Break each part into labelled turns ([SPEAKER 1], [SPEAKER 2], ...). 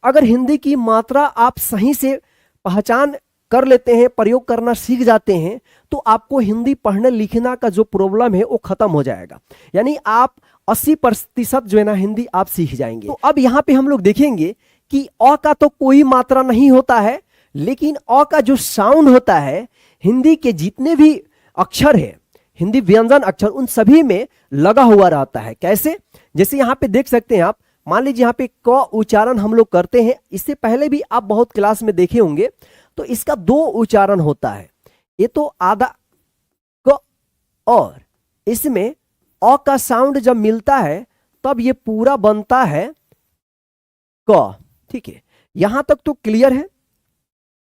[SPEAKER 1] अगर हिंदी की मात्रा आप सही से पहचान कर लेते हैं, प्रयोग करना सीख जाते हैं, तो आपको हिंदी पढ़ने लिखना का जो प्रॉब्लम है वो खत्म हो जाएगा। यानी आप 80% जो है ना हिंदी आप सीख जाएंगे। तो अब यहाँ पे हम लोग देखेंगे कि अ का तो कोई मात्रा नहीं होता है, लेकिन अ का जो साउंड होता है हिंदी के जितने भी अक्षर है, हिंदी व्यंजन अक्षर, उन सभी में लगा हुआ रहता है। कैसे? जैसे यहाँ पे देख सकते हैं आप, मान लीजिए यहाँ पे क उच्चारण हम लोग करते हैं, इससे पहले भी आप बहुत क्लास में देखे होंगे। तो इसका 2 उच्चारण होता है, ये तो आधा क, और इसमें अ का साउंड जब मिलता है तब ये पूरा बनता है क। ठीक है, यहां तक तो क्लियर है।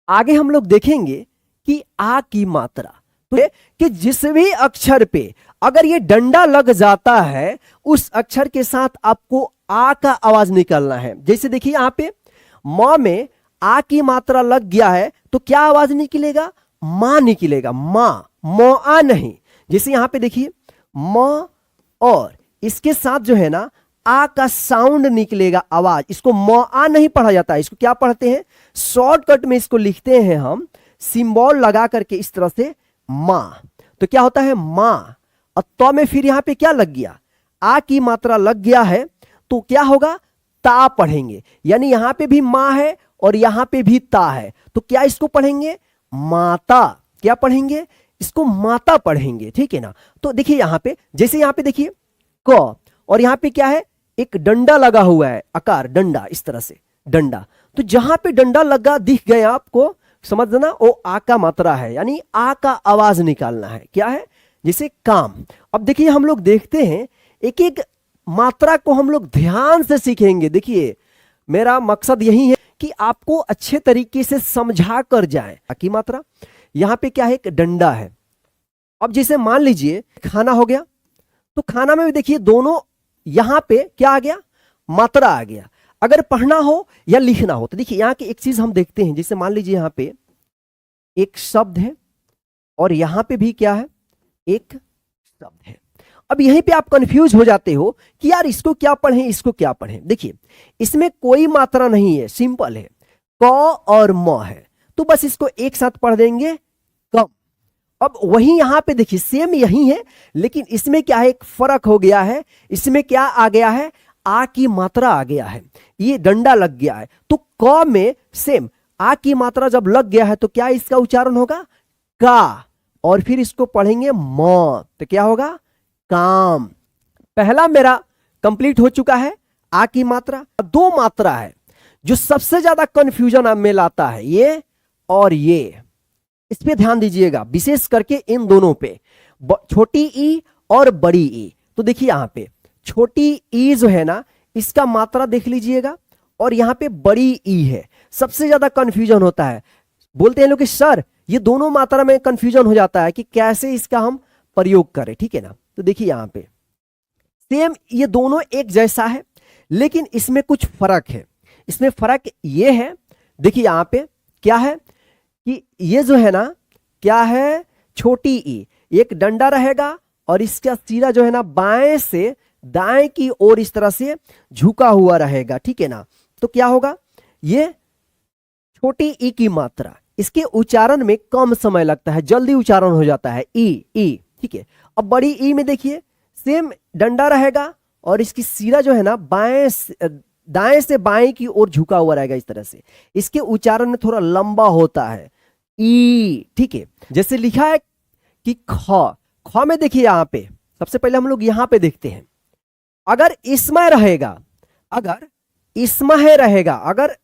[SPEAKER 1] आगे हम लोग देखेंगे कि आ की मात्रा, तो कि जिस भी अक्षर पे अगर ये डंडा लग जाता है उस अक्षर के साथ आपको आ का आवाज निकालना है। जैसे देखिए यहाँ पे म में आ की मात्रा लग गया है तो क्या आवाज निकलेगा? मां निकलेगा, मां, म आ नहीं। जैसे यहाँ पे देखिए म, और इसके साथ जो है ना आ का साउंड निकलेगा, आवाज। इसको म आ नहीं पढ़ा जाता है, इसको क्या पढ़ते हैं? शॉर्टकट में इसको लिखते हैं हम सिंबल लगा करके इस तरह से, मां। तो क्या होता है? मां। और तो में फिर यहां पे क्या लग गया? आ की मात्रा लग गया है, तो क्या होगा? ता पढ़ेंगे। यानी यहां पे भी मां है और यहां पे भी ता है, तो क्या इसको पढ़ेंगे? माता। क्या पढ़ेंगे? इसको माता पढ़ेंगे। ठीक है ना? तो देखिए यहां पे, जैसे यहां पे देखिए क, और यहां पे क्या है? एक डंडा लगा हुआ है, आकार डंडा, इस तरह से डंडा। तो जहां पे डंडा लगा दिख गया आपको, समझना वो आ का मात्रा है, यानी आ का आवाज निकालना है। क्या है? जैसे काम। अब देखिए हम लोग देखते हैं, एक एक मात्रा को हम लोग ध्यान से सीखेंगे। देखिए मेरा मकसद यही है कि आपको अच्छे तरीके से समझा कर जाए। आ की मात्रा, यहां पे क्या है? एक डंडा है। अब जैसे मान लीजिए खाना हो गया, तो खाना में भी देखिए दोनों, यहां पे क्या आ गया? मात्रा आ गया। अगर पढ़ना हो या लिखना हो तो देखिए यहां की एक चीज हम देखते हैं। जैसे मान लीजिए यहां पे एक शब्द है और यहां पे भी क्या है? एक शब्द है। अब यहीं पे आप कंफ्यूज हो जाते हो कि यार इसको क्या पढ़ें, इसको क्या पढ़ें। देखिए इसमें कोई मात्रा नहीं है, सिंपल है, क और म है, तो बस इसको एक साथ पढ़ देंगे, कम। अब वही यहां पे देखिए सेम यही है, लेकिन इसमें क्या है? एक फर्क हो गया है। इसमें क्या आ गया है? आ की मात्रा आ गया है, ये डंडा लग गया है। तो क में सेम आ की मात्रा जब लग गया है तो क्या इसका उच्चारण होगा? का। और फिर इसको पढ़ेंगे म, तो क्या होगा? काम। पहला मेरा कंप्लीट हो चुका है, आ की मात्रा। 2 मात्रा है जो सबसे ज्यादा कंफ्यूजन में लाता है, ये और ये। इस पे ध्यान दीजिएगा, विशेष करके इन दोनों पे, छोटी ई और बड़ी ई। तो देखिए यहां पे छोटी ई जो है ना, इसका मात्रा देख लीजिएगा, और यहां पे बड़ी ई है। सबसे ज्यादा कंफ्यूजन होता है, बोलते हैं लोग कि सर ये दोनों मात्रा में कंफ्यूजन हो जाता है कि कैसे इसका हम प्रयोग करें। ठीक है ना? तो देखिए यहां पे सेम ये दोनों एक जैसा है, लेकिन इसमें कुछ फर्क है। इसमें फर्क ये है, देखिए यहां पे क्या है कि ये जो है ना, क्या है? छोटी ई, एक डंडा रहेगा और इसका सिरा जो है ना बाएं से दाएं की ओर इस तरह से झुका हुआ रहेगा। ठीक है ना? तो क्या होगा? ये छोटी ई की मात्रा, इसके उच्चारण में कम समय लगता है, जल्दी उच्चारण हो जाता है, ई ई। ठीक है? अब बड़ी ई में देखिए सेम डंडा रहेगा और इसकी सिरा जो है ना दाएं से बाएं की ओर झुका हुआ रहेगा इस तरह से। इसके उच्चारण में थोड़ा लंबा होता है, ई। ठीक है? जैसे लिखा है कि ख में देखिए यहां पे सबसे पहले हम लोग यहां पे देखते हैं, अगर इसमय रहेगा, अगर इसमय रहेगा, अगर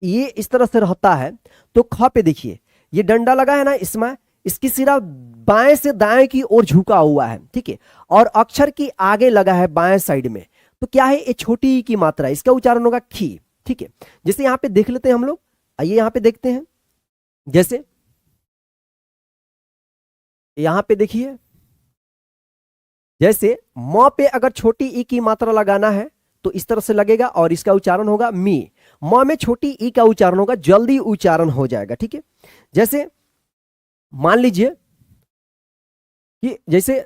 [SPEAKER 1] ये इस तरह से रहता है तो ख पे देखिए ये डंडा लगा है ना इसमें, इसकी सिरा बाएं से दाएं की ओर झुका हुआ है। ठीक है? और अक्षर की आगे लगा है बाएं साइड में, तो क्या है? ये छोटी ई की मात्रा, इसका उच्चारण होगा खी। ठीक है? जैसे यहां पे देख लेते हैं हम लोग, आइए यहां पे देखते हैं। जैसे यहां पे देखिए, जैसे म पे अगर छोटी ई की मात्रा लगाना है तो इस तरह से लगेगा और इसका उच्चारण होगा मी। म में छोटी ई का उच्चारण होगा, जल्दी उच्चारण हो जाएगा। ठीक है? जैसे मान लीजिए कि जैसे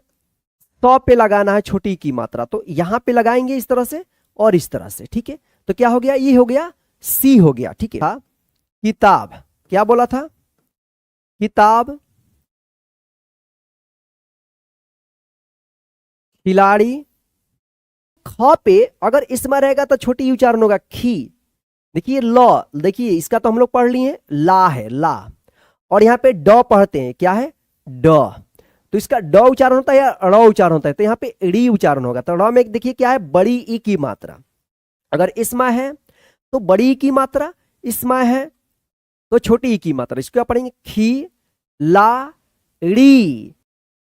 [SPEAKER 1] 100 पे लगाना है छोटी ई की मात्रा, तो यहां पे लगाएंगे इस तरह से और इस तरह से। ठीक है? तो क्या हो गया? ये हो गया सी हो गया, ठीक है। किताब, क्या बोला था, किताब। खिलाड़ी, ख पे अगर इसमें रहेगा तो छोटी उच्चारण होगा खी। देखिए लॉ, देखिए इसका तो हम लोग पढ़ लिए, ला है, ला। और यहाँ पे ड पढ़ते हैं, क्या है, ड। तो इसका ड उच्चारण होता है या ड़ उच्चारण होता है, तो यहाँ पे ड़ी उच्चारण होगा। तो ड़ में देखिए क्या है, बड़ी ई की मात्रा। अगर इसमें है तो बड़ी ई की मात्रा, इसमें है तो छोटी ई की मात्रा। इसको क्या पढ़ेंगे, खी ला ड़ी,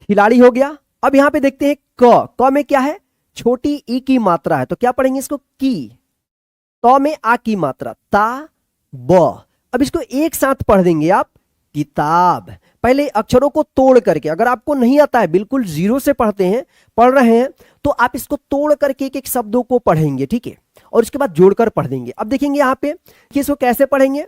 [SPEAKER 1] खिलाड़ी हो गया। अब यहां पे देखते हैं क में क्या है, छोटी ई की मात्रा है, तो क्या पढ़ेंगे इसको, की। तो में आ की मात्रा, ता ब। अब इसको एक साथ पढ़ देंगे आप, किताब। पहले अक्षरों को तोड़ करके, अगर आपको नहीं आता है, बिल्कुल जीरो से पढ़ रहे हैं, तो आप इसको तोड़ करके एक एक शब्दों को पढ़ेंगे, ठीक है, और उसके बाद जोड़कर पढ़ देंगे। अब देखेंगे यहाँ पे कि इसको कैसे पढ़ेंगे।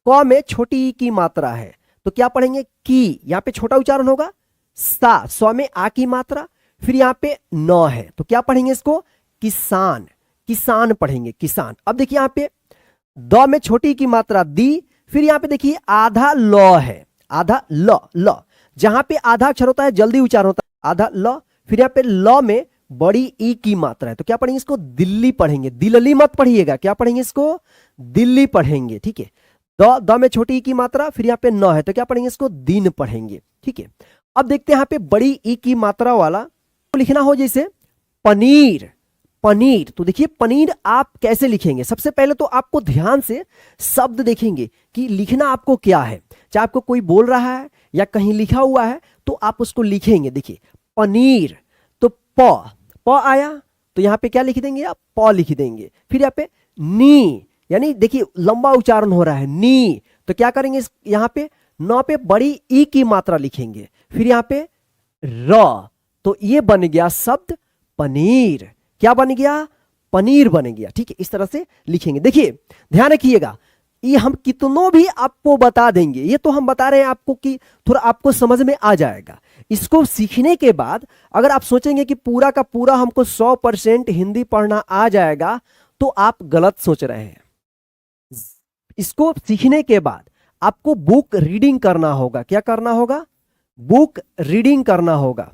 [SPEAKER 1] क में छोटी ई की मात्रा है, तो क्या पढ़ेंगे, की। यहाँ पे छोटा उच्चारण होगा, सा। स्व में आ की मात्रा, फिर यहाँ पे न है, तो क्या पढ़ेंगे इसको, किसान। किसान पढ़ेंगे, किसान। अब देखिए यहाँ पे द में छोटी की मात्रा दी, फिर यहाँ पे देखिए आधा ल है, आधा ल, ल। जहां पे आधा अक्षर होता है जल्दी उच्चारण होता है, आधा ल। फिर यहाँ पे ल में बड़ी ई की मात्रा है, तो क्या पढ़ेंगे इसको, दिल्ली पढ़ेंगे। दिल्ली मत पढ़िएगा, क्या पढ़ेंगे इसको, दिल्ली पढ़ेंगे, ठीक है। द में छोटी ई की मात्रा, फिर यहाँ पे न है, तो क्या पढ़ेंगे इसको, दिन पढ़ेंगे, ठीक है। अब देखते हैं यहाँ पे बड़ी ई की मात्रा वाला तो लिखना हो, जैसे पनीर, पनीर। तो देखिए पनीर आप कैसे लिखेंगे, सबसे पहले तो आपको ध्यान से शब्द देखेंगे कि लिखना आपको क्या है। चाहे आपको कोई बोल रहा है या कहीं लिखा हुआ है तो आप उसको लिखेंगे। देखिए पनीर, तो प आया, तो यहाँ पे क्या लिख देंगे आप, प लिख देंगे। फिर यहाँ पे नी, यानी देखिए लंबा उच्चारण हो रहा है, नी, तो क्या करेंगे, यहाँ पे न पे बड़ी ई की मात्रा लिखेंगे। फिर यहाँ पे र, तो ये बन गया शब्द पनीर। क्या बन गया, पनीर बन गया, ठीक है। इस तरह से लिखेंगे। देखिए ध्यान रखिएगा, ये हम कितनों भी आपको बता देंगे, ये तो हम बता रहे हैं आपको कि थोड़ा आपको समझ में आ जाएगा। इसको सीखने के बाद अगर आप सोचेंगे कि पूरा का पूरा हमको 100% हिंदी पढ़ना आ जाएगा, तो आप गलत सोच रहे हैं। इसको सीखने के बाद आपको बुक रीडिंग करना होगा। क्या करना होगा, बुक रीडिंग करना होगा।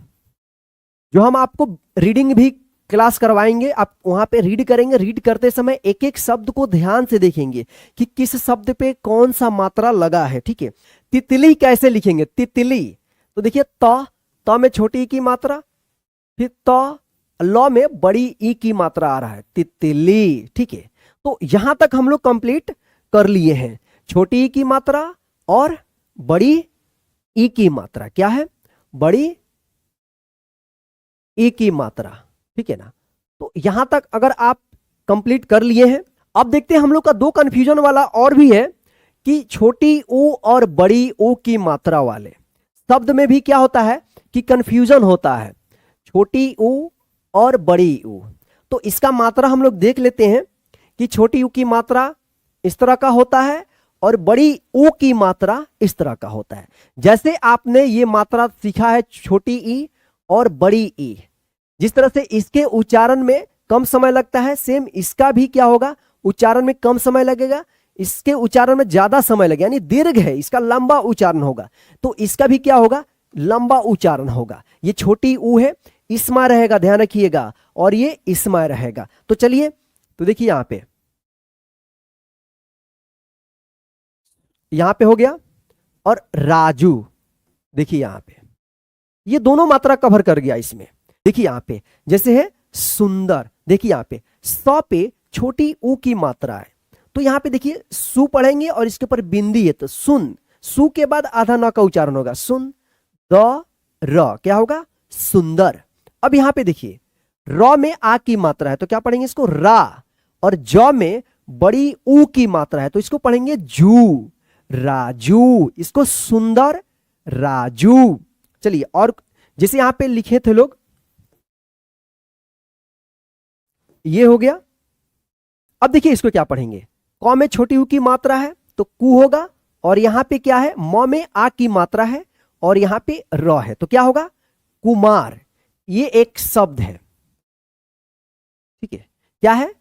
[SPEAKER 1] जो हम आपको रीडिंग भी क्लास करवाएंगे, आप वहां पे रीड करेंगे। रीड करते समय एक एक शब्द को ध्यान से देखेंगे कि किस शब्द पे कौन सा मात्रा लगा है, ठीक है। तितली कैसे लिखेंगे, तितली, तो देखिए त में छोटी ई की मात्रा, फिर त ल में बड़ी ई की मात्रा आ रहा है, तितली, ठीक है। तो यहां तक हम लोग कंप्लीट कर लिए हैं। छोटी ई की मात्रा और बड़ी ई की मात्रा, क्या है, बड़ी ई की मात्रा, ठीक है ना। तो यहां तक अगर आप कंप्लीट कर लिए हैं। अब देखते हैं हम लोग का दो कंफ्यूजन वाला और भी है कि छोटी ऊ और बड़ी ऊ की मात्रा वाले शब्द में भी क्या होता है कि कंफ्यूजन होता है, छोटी ऊ और बड़ी ऊ। तो इसका मात्रा हम लोग देख लेते हैं कि छोटी ऊ की मात्रा इस तरह का होता है और बड़ी ऊ की मात्रा इस तरह का होता है। जैसे आपने ये मात्रा सीखा है, छोटी ई और बड़ी ई, जिस तरह से इसके उच्चारण में कम समय लगता है, सेम इसका भी क्या होगा, उच्चारण में कम समय लगेगा, इसके उच्चारण में ज्यादा समय लगेगा, यानी दीर्घ है, इसका लंबा उच्चारण होगा, तो इसका भी क्या होगा, लंबा उच्चारण होगा। ये छोटी ऊ है, इसमा रहेगा, ध्यान रखिएगा, और ये इसमा रहेगा। तो चलिए, तो देखिए यहां पे हो गया। और राजू, देखिए यहां पे ये दोनों मात्रा कवर कर गया इसमें। देखिए यहां पे जैसे है सुंदर, देखिए यहां पे स पे छोटी ऊ की मात्रा है, तो यहां पे देखिए सु पढ़ेंगे और इसके ऊपर बिंदी है, तो सुन, सु के बाद आधा न का उच्चारण होगा, सुन, द र, क्या होगा, सुंदर। अब यहां पे देखिए र में आ की मात्रा है, तो क्या पढ़ेंगे इसको, रा, और ज में बड़ी ऊ की मात्रा है, तो इसको पढ़ेंगे जू, राजू, इसको सुंदर राजू। चलिए, और जैसे यहां पे लिखे थे लोग, ये हो गया। अब देखिए इसको क्या पढ़ेंगे, क में छोटी ऊ की मात्रा है तो कु होगा, और यहां पे क्या है, म में आ की मात्रा है और यहां पे र है, तो क्या होगा, कुमार। ये एक शब्द है, ठीक है, क्या है,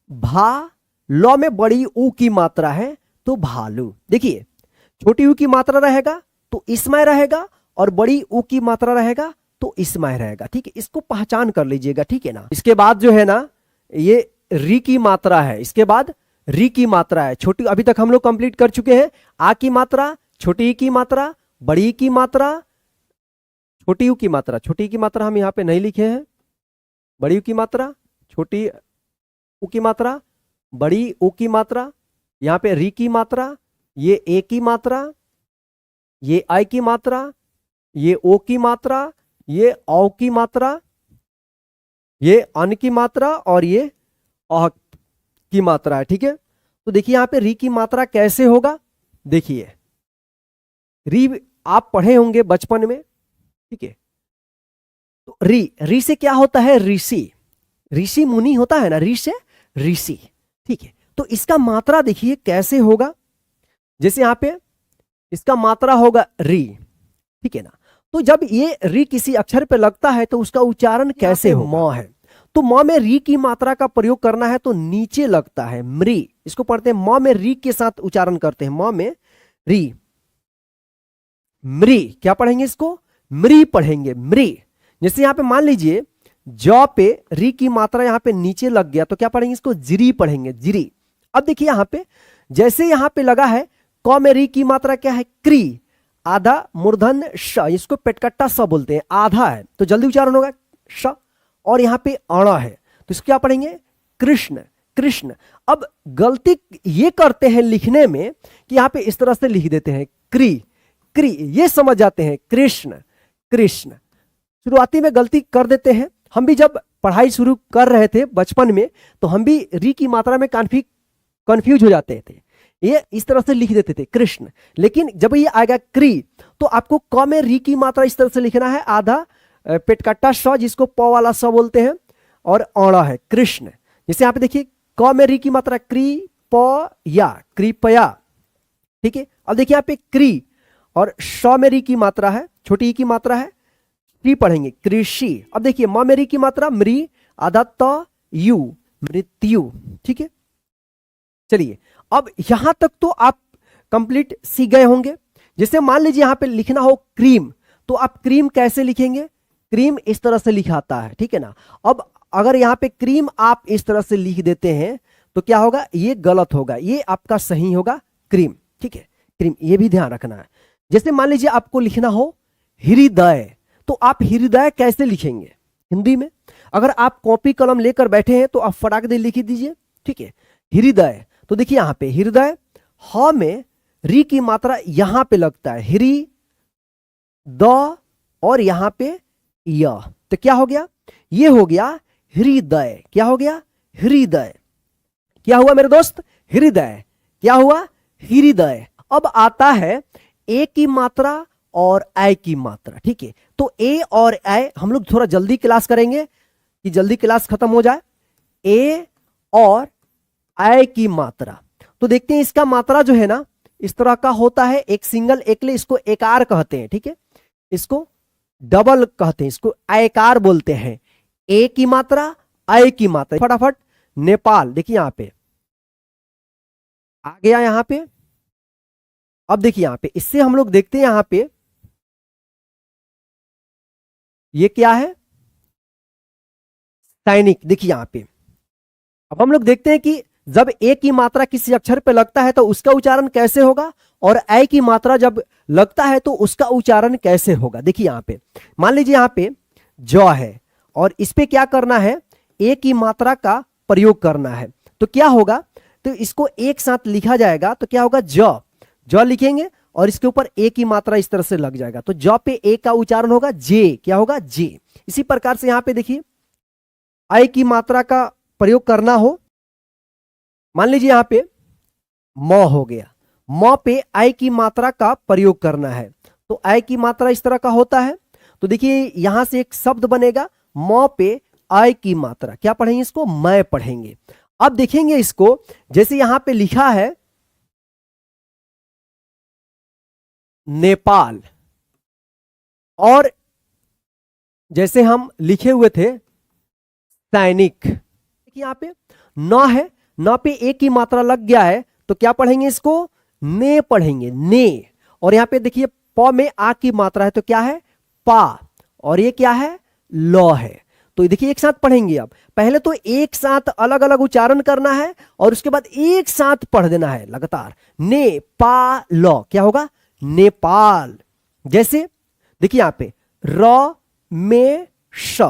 [SPEAKER 1] भा लौ में बड़ी ऊ की मात्रा है तो भालू। देखिए छोटी ऊ की मात्रा रहेगा तो इसमय रहेगा, और बड़ी ऊ की मात्रा रहेगा तो इसमय रहेगा। ठीक है, इसको पहचान कर लीजिएगा। ठीक है ना। इसके बाद जो है ना, ये री की मात्रा है, इसके बाद री की मात्रा है। छोटी, अभी तक हम लोग कंप्लीट कर चुके हैं। आ की मात्रा, छोटी ई की मात्रा, बड़ी ई की मात्रा, छोटी यू की मात्रा। छोटी की मात्रा हम यहाँ पे नहीं लिखे हैं। बड़ी यू की मात्रा, छोटी ऊ की मात्रा, बड़ी ऊ की मात्रा, यहाँ पे री की मात्रा, ये ए की मात्रा, ये आई की मात्रा, ये ओ की मात्रा, ये औ की मात्रा, ये अन की मात्रा, और ये अ की मात्रा है। ठीक है, तो देखिए यहाँ पे री की मात्रा कैसे होगा। देखिए री आप पढ़े होंगे बचपन में। ठीक है, तो री से क्या होता है, ऋषि। ऋषि मुनि होता है ना, री से ऋषि। ठीक है, तो इसका मात्रा देखिए कैसे होगा। जैसे यहां पे इसका मात्रा होगा री। ठीक है ना, तो जब ये री किसी अक्षर पे लगता है तो उसका उच्चारण कैसे हो, म है तो म में री की मात्रा का प्रयोग करना है तो नीचे लगता है, मृ। इसको पढ़ते हैं म में री के साथ उच्चारण करते हैं, म में री, मृ। क्या पढ़ेंगे इसको, मृ पढ़ेंगे, मृ। जैसे यहां पे मान लीजिए ज पे री की मात्रा यहां पे नीचे लग गया तो क्या पढ़ेंगे इसको, जिरी पढ़ेंगे, जिरी। अब देखिए यहां पे जैसे यहां पे लगा है क में री की मात्रा क्या है, क्री, आधा मूर्धन श, इसको पेटकट्टा स बोलते हैं, आधा है तो जल्दी उच्चारण होगा श। और यहां पे अणा है तो इसको क्या पढ़ेंगे, कृष्ण, कृष्ण। अब गलती ये करते हैं लिखने में कि यहां पे इस तरह से लिख देते हैं क्री, क्री, ये समझ जाते हैं कृष्ण, कृष्ण। शुरुआती में गलती कर देते हैं। हम भी जब पढ़ाई शुरू कर रहे थे बचपन में तो हम भी री की मात्रा में कंफ्यूज हो जाते थे, ये इस तरह से लिख देते थे कृष्ण। लेकिन जब ये आएगा क्री तो आपको क में री की मात्रा इस तरह से लिखना है, आधा पेटकट्टा स जिसको प वाला स बोलते हैं, और अणा है कृष्ण। जैसे यहाँ पे देखिए क में री की मात्रा क्री प या, कृपया। ठीक है, अब देखिए यहाँ पे क्री और श में री की मात्रा है, छोटी ई की मात्रा है, टी पढ़ेंगे कृषि। अब देखिए म में री की मात्रा मृ, आधा त यू, मृत्यु। ठीक है, चलिए अब यहां तक तो आप कंप्लीट सीख गए होंगे। जैसे मान लीजिए यहां पे लिखना हो क्रीम, तो आप क्रीम कैसे लिखेंगे, क्रीम इस तरह से लिखाता है। ठीक है ना। अब अगर यहां पे क्रीम आप इस तरह से लिख देते हैं तो क्या होगा, ये गलत होगा, ये आपका सही होगा क्रीम। ठीक है, क्रीम, ये भी ध्यान रखना है। जैसे मान लीजिए आपको लिखना हो हृदय, तो आप हृदय कैसे लिखेंगे हिंदी में। अगर आप कॉपी कलम लेकर बैठे हैं तो आप फटाक दे लिख दीजिए। ठीक है, हृदय, तो देखिए यहां पे हृदय, ह में री की मात्रा यहां पे लगता है, हृ द, और यहां पे य, तो क्या हो गया, ये हो गया हृदय। क्या हो गया, हृदय। क्या हुआ मेरे दोस्त, हृदय। क्या हुआ, हृदय। अब आता है ए की मात्रा और ऐ की मात्रा। ठीक है, तो ए और ऐ हम लोग थोड़ा जल्दी क्लास करेंगे कि जल्दी क्लास खत्म हो जाए। ए और ऐ की मात्रा, तो देखते हैं इसका मात्रा जो है ना इस तरह का होता है, एक सिंगल एकले, इसको एकार कहते हैं। ठीक है, इसको डबल कहते हैं, इसको ऐकार बोलते हैं। ए की मात्रा, ऐ की मात्रा, फटाफट नेपाल। देखिए यहां पे आ गया, यहां पे। अब देखिए यहां पे इससे हम लोग देखते हैं यहां पे ये क्या है, सैनिक। देखिए यहां पे अब हम लोग देखते हैं कि जब ए की मात्रा किसी अक्षर पे लगता है तो उसका उच्चारण कैसे होगा, और ऐ की मात्रा जब लगता है तो उसका उच्चारण कैसे होगा। देखिए यहां पे मान लीजिए यहां पे ज है और इस पे क्या करना है, ए की मात्रा का प्रयोग करना है, तो क्या होगा, तो इसको एक साथ लिखा जाएगा तो क्या होगा, ज लिखेंगे और इसके ऊपर ए की मात्रा इस तरह से लग जाएगा, तो ज पे ए का उच्चारण होगा जे। क्या होगा, जे। इसी प्रकार से यहां पे देखिए ऐ की मात्रा का प्रयोग करना हो, मान लीजिए यहां पे म हो गया, म पे ऐ की मात्रा का प्रयोग करना है, तो ऐ की मात्रा इस तरह का होता है। तो देखिए यहां से एक शब्द बनेगा, म पे ऐ की मात्रा, क्या पढ़ेंगे इसको, मैं पढ़ेंगे। अब देखेंगे इसको, जैसे यहां पे लिखा है नेपाल, और जैसे हम लिखे हुए थे सैनिक। देखिए यहां पे न है, न पे ए की मात्रा लग गया है तो क्या पढ़ेंगे इसको, ने पढ़ेंगे, ने। और यहां पे देखिए प में आ की मात्रा है तो क्या है, पा, और ये क्या है, लौ है। तो देखिए एक साथ पढ़ेंगे। अब पहले तो एक साथ अलग अलग उच्चारण करना है और उसके बाद एक साथ पढ़ देना है लगातार, ने पा लौ, क्या होगा, नेपाल। जैसे देखिए यहां पे र में श,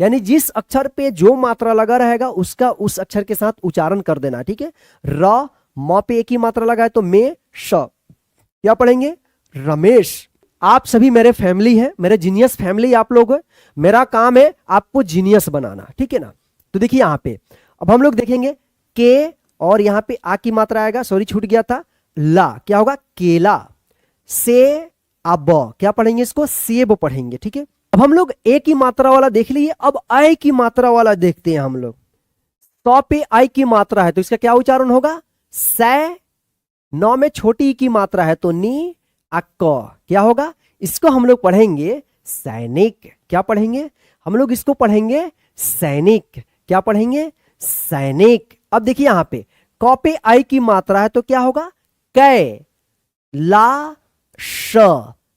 [SPEAKER 1] यानी जिस अक्षर पे जो मात्रा लगा रहेगा उसका उस अक्षर के साथ उच्चारण कर देना, ठीक है। र म पे एक ही मात्रा लगा है तो में श, क्या पढ़ेंगे, रमेश। आप सभी मेरे फैमिली हैं, मेरे जीनियस फैमिली आप लोग हैं, मेरा काम है आपको जीनियस बनाना, ठीक है ना। तो देखिए यहां पे अब हम लोग देखेंगे के, और यहां पे आ की मात्रा आएगा, सॉरी छूट गया था, ला, क्या होगा, केला। से अब क्या पढ़ेंगे इसको, सेब पढ़ेंगे, ठीक है। अब हम लोग ए की मात्रा वाला देख लिए, अब आई की मात्रा वाला देखते हैं हम लोग। सौ पे आई की मात्रा है तो इसका क्या उच्चारण होगा, सै। नौ में छोटी की मात्रा है तो नी, अक्क, क्या होगा, इसको हम लोग पढ़ेंगे सैनिक। क्या पढ़ेंगे हम लोग, इसको पढ़ेंगे सैनिक। क्या पढ़ेंगे, सैनिक। अब देखिए यहां पे क पे आई की मात्रा है तो क्या होगा, कै, ला श,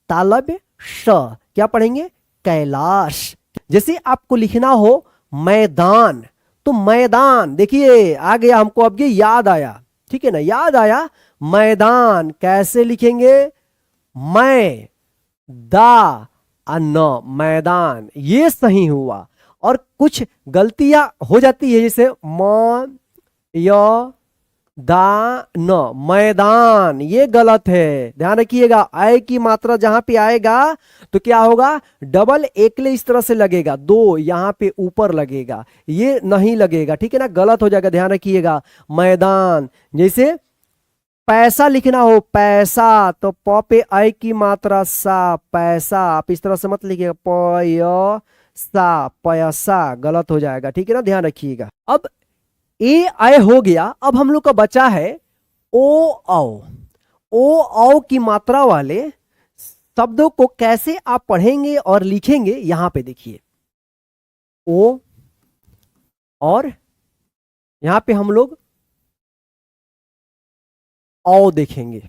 [SPEAKER 1] तालब श, क्या पढ़ेंगे, कैलाश। जैसे आपको लिखना हो मैदान तो मैदान, देखिए आ गया हमको, अब ये याद आया, ठीक है ना, याद आया। मैदान कैसे लिखेंगे, मैं दा न, मैदान, ये सही हुआ। और कुछ गलतियां हो जाती है, जैसे म य दा न, मैदान, ये गलत है, ध्यान रखिएगा। आय की मात्रा जहां पे आएगा तो क्या होगा, डबल एकले इस तरह से लगेगा, दो यहां पे ऊपर लगेगा, ये नहीं लगेगा, ठीक है ना, गलत हो जाएगा, ध्यान रखिएगा। मैदान। जैसे पैसा लिखना हो, पैसा, तो प पे आई की मात्रा सा, पैसा, आप इस तरह से मत लिखिएगा, प य सा, पैसा, गलत हो जाएगा, ठीक है ना, ध्यान रखिएगा। अब ए आय हो गया, अब हम लोग का बचा है ओ औ। ओ औ की मात्रा वाले शब्दों को कैसे आप पढ़ेंगे और लिखेंगे, यहां पे देखिए ओ, और यहां पे हम लोग औ देखेंगे,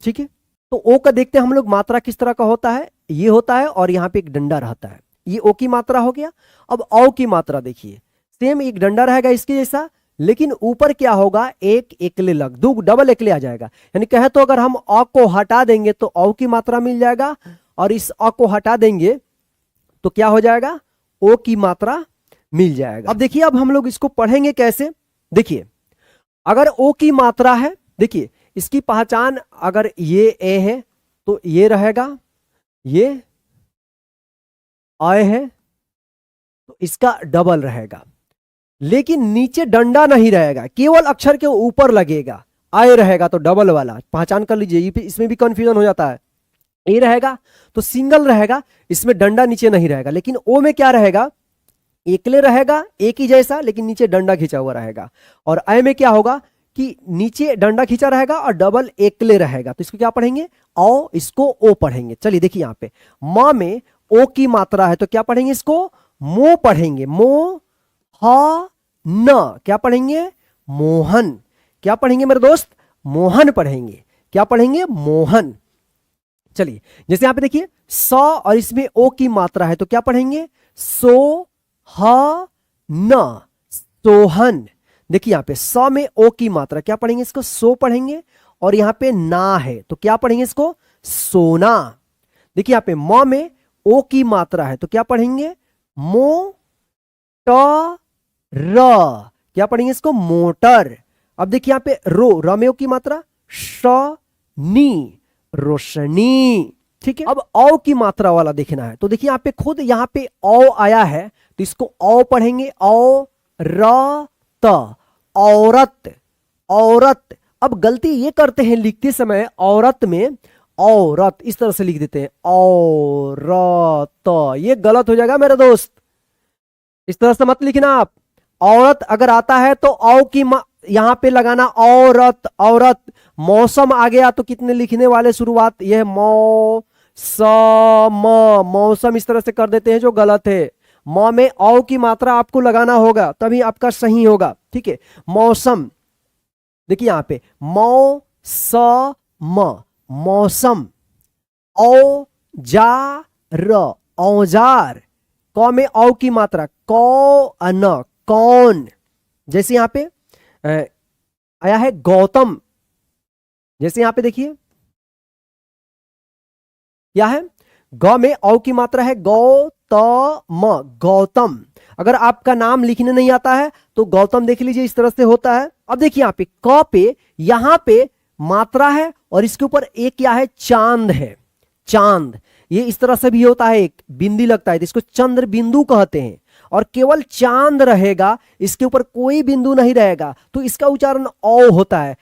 [SPEAKER 1] ठीक है। तो ओ का देखते हैं हम लोग मात्रा किस तरह का होता है, ये होता है और यहां पे एक डंडा रहता है, ये ओ की मात्रा हो गया। अब औ की मात्रा देखिए, सेम एक डंडा रहेगा इसके जैसा, लेकिन ऊपर क्या होगा, एक एकले लग, दो डबल एकले आ जाएगा। यानी कहे तो अगर हम अ को हटा देंगे तो औ की मात्रा मिल जाएगा, और इस अ को हटा देंगे तो क्या हो जाएगा, ओ की मात्रा मिल जाएगा। अब देखिए अब हम लोग इसको पढ़ेंगे कैसे, देखिए अगर ओ की मात्रा है, देखिए इसकी पहचान, अगर ये ए है तो ये रहेगा, ये आय है तो इसका डबल रहेगा, लेकिन नीचे डंडा नहीं रहेगा, केवल अक्षर के ऊपर लगेगा, आय रहेगा तो डबल वाला, पहचान कर लीजिए, इसमें भी कंफ्यूजन हो जाता है। ए रहेगा तो सिंगल रहेगा, इसमें डंडा नीचे नहीं रहेगा, लेकिन ओ में क्या रहेगा, एकले रहेगा, एक ही जैसा, लेकिन नीचे डंडा खींचा हुआ रहेगा। और आय में क्या होगा कि नीचे डंडा खींचा रहेगा और डबल एकले रहेगा, तो इसको क्या पढ़ेंगे, औ, इसको ओ पढ़ेंगे। चलिए देखिए यहां पे म में ओ की मात्रा है तो क्या पढ़ेंगे, इसको मो पढ़ेंगे, मो ह न, क्या पढ़ेंगे, मोहन। क्या पढ़ेंगे मेरे दोस्त, मोहन पढ़ेंगे। क्या पढ़ेंगे, मोहन। चलिए जैसे यहां पे देखिए स और इसमें ओ की मात्रा है तो क्या पढ़ेंगे, सो ह न, सोहन। देखिए यहां पे स में ओ की मात्रा, क्या पढ़ेंगे इसको, सो पढ़ेंगे, और यहां पे ना है तो क्या पढ़ेंगे इसको, सोना। देखिए यहां पे म में ओ की मात्रा है तो क्या पढ़ेंगे, मो ट र, क्या पढ़ेंगे इसको, मोटर। अब देखिए यहां पे रो, र में ओ की मात्रा, श नी, रोशनी, ठीक है। अब औ की मात्रा वाला देखना है तो देखिए यहां पे खुद यहां पे औ आया है तो इसको औ पढ़ेंगे, औ र त, औरत, औरत। अब गलती ये करते हैं लिखते समय, औरत में औरत इस तरह से लिख देते हैं, औरत, ये गलत हो जाएगा मेरे दोस्त, इस तरह से मत लिखना आप। औरत अगर आता है तो औ की यहां पे लगाना, औरत, औरत। मौसम आ गया तो कितने लिखने वाले शुरुआत, यह मौ स म, मौसम इस तरह से कर देते हैं जो गलत है। म में औ की मात्रा आपको लगाना होगा तभी आपका सही होगा, ठीक है। मौसम, देखिए यहां पे मौ स म मौसम, औ जा र औजार, क में औ की मात्रा कौ न कौन। जैसे यहां पे आया है गौतम, जैसे यहां पे देखिए क्या है, ग में औ की मात्रा है गौतम गौतम। अगर आपका नाम लिखने नहीं आता है तो गौतम देख लीजिए, इस तरह से होता है। अब देखिए यहां पे क पे यहां पे मात्रा है और इसके ऊपर एक क्या है, चांद है, चांद। ये इस तरह से भी होता है, एक बिंदी लगता है तो इसको चंद्र बिंदु कहते हैं। और केवल चांद रहेगा, इसके ऊपर कोई बिंदु नहीं रहेगा, तो इसका उच्चारण औ होता है,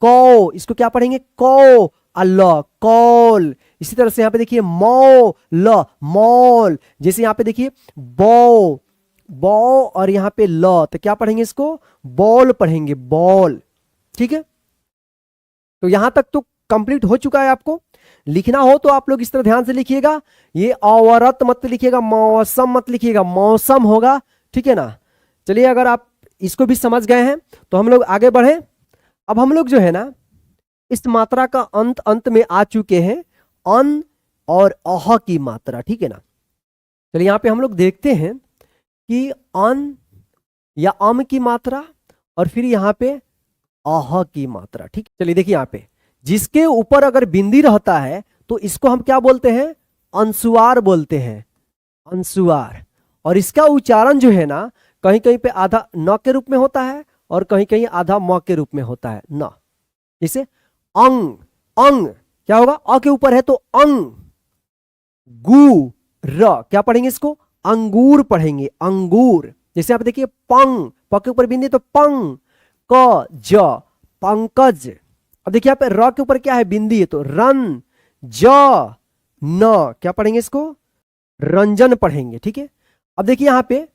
[SPEAKER 1] कौ। इसको क्या पढ़ेंगे, कौ अल्लाह कौल। इसी तरह से यहां पे देखिए मौ ल मौल। जैसे यहां पे देखिए बौ बौ और यहां पे ल, तो क्या पढ़ेंगे इसको, बॉल पढ़ेंगे, बॉल। ठीक है, तो यहां तक तो कंप्लीट हो चुका है। आपको लिखना हो तो आप लोग इस तरह ध्यान से लिखिएगा, ये औरत मत लिखिएगा, मौसम मत लिखिएगा, मौसम होगा। ठीक है ना। चलिए, अगर आप इसको भी समझ गए हैं तो हम लोग आगे बढ़े। अब हम लोग जो है ना इस मात्रा का अंत में आ चुके हैं, अन और अह की मात्रा। ठीक है ना। चलिए यहां पे हम लोग देखते हैं कि अन या अम की मात्रा और फिर यहां पे अह की मात्रा। ठीक, चलिए देखिए यहां पे जिसके ऊपर अगर बिंदी रहता है तो इसको हम क्या बोलते हैं, अंशुआर बोलते हैं, अंशुआर। और इसका उच्चारण जो है ना कहीं कहीं पे आधा न के रूप में होता है और कहीं कहीं आधा म के रूप में होता है, न। जैसे अंग, अंग क्या होगा, अ के ऊपर है तो अंग। गु र क्या पढ़ेंगे इसको, अंगूर पढ़ेंगे, अंगूर। जैसे आप देखिए पंग, प के ऊपर बिंदी तो पंग, क ज पंकज। अब देखिए यहाँ पे र के ऊपर क्या है, बिंदी है, तो रन ज न क्या पढ़ेंगे इसको, रंजन पढ़ेंगे। ठीक है। अब देखिए यहाँ पे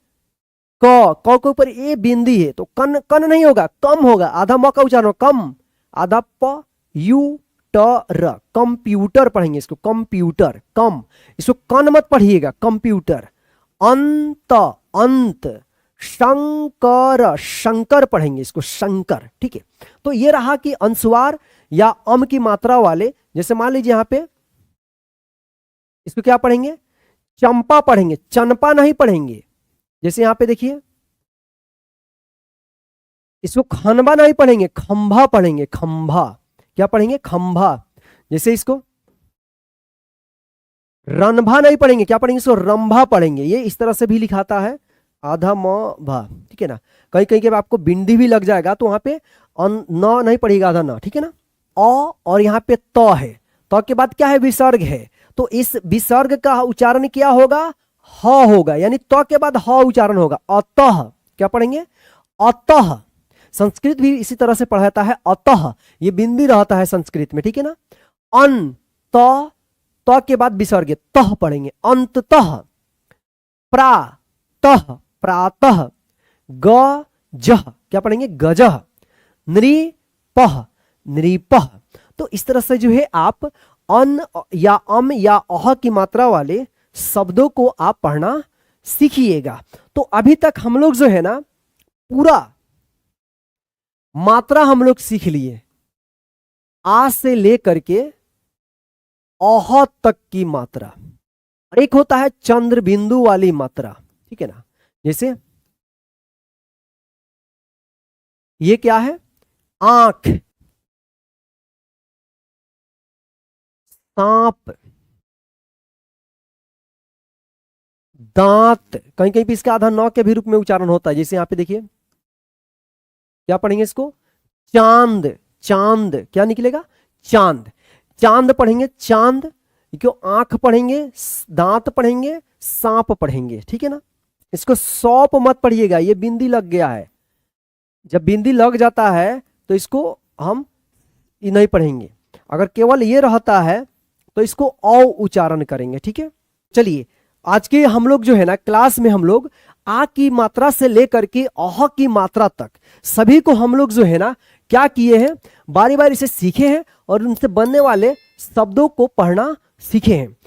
[SPEAKER 1] क के ऊपर ए बिंदी है तो कन, कन नहीं होगा, कम होगा, आधा म का उच्चारण कम, आधा प यू ट र, कंप्यूटर पढ़ेंगे इसको, कंप्यूटर, कम। इसको कन मत पढ़िएगा, कंप्यूटर। अंत, अंत, शंकर, शंकर पढ़ेंगे इसको, शंकर। ठीक है। तो ये रहा कि अनुस्वार या अम की मात्रा वाले, जैसे मान लीजिए यहां पे इसको क्या पढ़ेंगे, चंपा पढ़ेंगे, चंपा नहीं पढ़ेंगे। जैसे यहां पे देखिए इसको खनबा नहीं पढ़ेंगे, खंभा पढ़ेंगे, खंभा। क्या पढ़ेंगे, खंभा। जैसे इसको रंभा नहीं पढ़ेंगे, क्या पढ़ेंगे इसको, रंभा पढ़ेंगे। ये इस तरह से भी लिखाता है, आधा म भा। ठीक है ना। कहीं कहीं के आपको बिंदी भी लग जाएगा तो वहां पे न नहीं पढ़ेगा, आधा न। ठीक है ना। अ और यहाँ पे त है, त के बाद क्या है, विसर्ग है, तो इस विसर्ग का उच्चारण क्या होगा, ह होगा, यानी त के बाद ह उच्चारण होगा, अतः। क्या पढ़ेंगे, अतः। संस्कृत भी इसी तरह से पढ़ाता है, अतः, ये बिंदी रहता है संस्कृत में। ठीक है ना। अन त के बाद विसर्ग, तह पढ़ेंगे, अंततः। प्रातः, प्रातः। ग जह क्या पढ़ेंगे, गजह। नृपः, नृपः। तो इस तरह से जो है आप अन या अम या अह की मात्रा वाले शब्दों को आप पढ़ना सीखिएगा। तो अभी तक हम लोग जो है ना पूरा मात्रा हम लोग सीख लिए, आ से लेकर के अह तक की मात्रा। एक होता है चंद्र बिंदु वाली मात्रा। ठीक है ना। जैसे ये क्या है, आंख, सांप, दांत। कहीं कहीं पे इसका आधा नौ के भी रूप में उच्चारण होता है। जैसे यहां पे देखिए क्या पढ़ेंगे इसको, चांद, चांद। क्या निकलेगा, चांद, चांद पढ़ेंगे, चांद। क्यों, आंख पढ़ेंगे, दांत पढ़ेंगे, सांप पढ़ेंगे। ठीक है ना। इसको सौंप मत पढ़िएगा, ये बिंदी लग गया है। जब बिंदी लग जाता है तो इसको हम नहीं पढ़ेंगे। अगर केवल ये रहता है तो इसको औ उच्चारण करेंगे। ठीक है। चलिए आज के हम लोग जो है ना क्लास में हम लोग आ की मात्रा से लेकर के अह की मात्रा तक सभी को हम लोग जो है ना क्या किए हैं, बारी बारी से सीखे हैं और उनसे बनने वाले शब्दों को पढ़ना सीखे हैं।